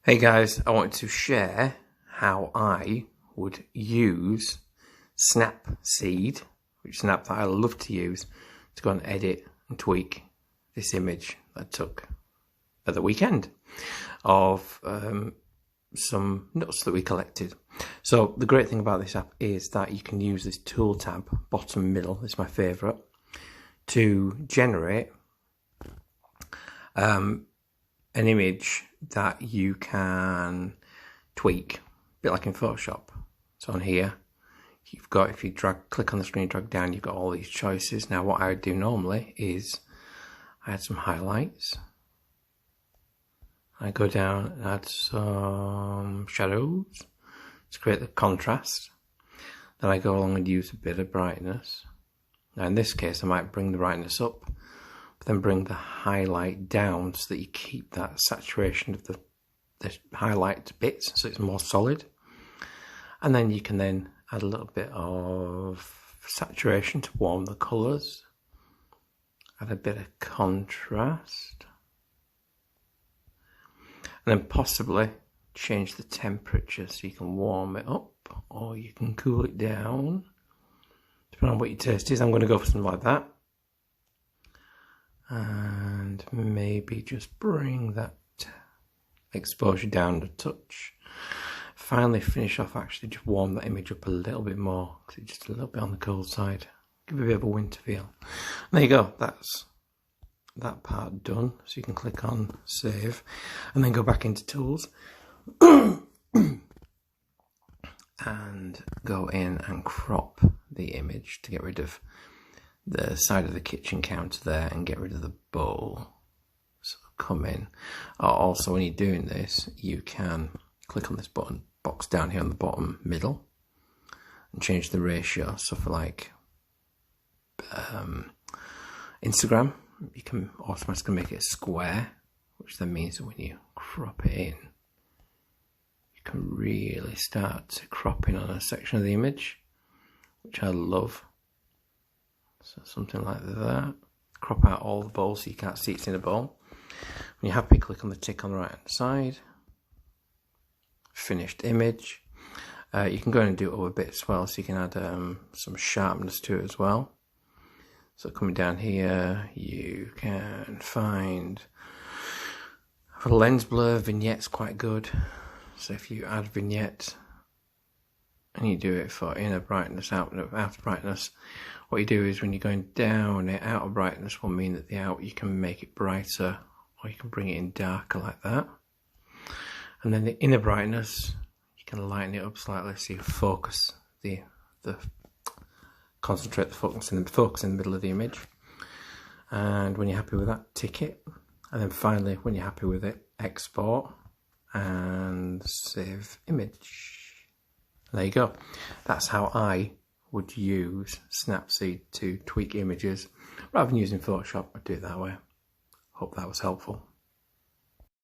Hey guys, I wanted to share how I would use Snapseed, which is an app that I love to use to go and edit and tweak this image that I took at the weekend of some nuts that we collected. So the great thing about this app is that you can use this tool tab, bottom middle, it's my favourite, to generate an image that you can tweak, a bit like in Photoshop. So on here, you've got, if you click on the screen, drag down, you've got all these choices. Now what I would do normally is I add some highlights. I go down and add some shadows to create the contrast. Then I go along and use a bit of brightness. Now in this case, I might bring the brightness up, but then bring the highlight down so that you keep that saturation of the highlight bits so it's more solid. And then you can then add a little bit of saturation to warm the colours. Add a bit of contrast. And then possibly change the temperature so you can warm it up or you can cool it down, depending on what your taste is. I'm going to go for something like that. And maybe just bring that exposure down a touch. Finally finish off, actually just warm that image up a little bit more because it's just a little bit on the cold side. Give it a bit of a winter feel. And there you go, that's that part done. So you can click on save and then go back into tools and go in and crop the image to get rid of the side of the kitchen counter there and get rid of the bowl. So come in. Also, when you're doing this, you can click on this button box down here on the bottom middle and change the ratio. So for like Instagram, you can automatically make it a square, which then means that when you crop it in, you can really start to crop in on a section of the image, which I love. So something like that. Crop out all the bowls so you can't see it's in a bowl. When you're happy, click on the tick on the right hand side. Finished image. You can go in and do other bits as well, so you can add some sharpness to it as well. So coming down here, you can find, for lens blur, vignette's quite good. So if you add vignette and you do it for inner brightness, outer brightness, what you do is when you're going down, the outer brightness will mean that you can make it brighter or you can bring it in darker like that. And then the inner brightness, you can lighten it up slightly so you focus concentrate the focus in the middle of the image. And when you're happy with that, tick it. And then finally, when you're happy with it, export and save image. And there you go. That's how I would use Snapseed to tweak images. Rather than using Photoshop, I'd do it that way. Hope that was helpful.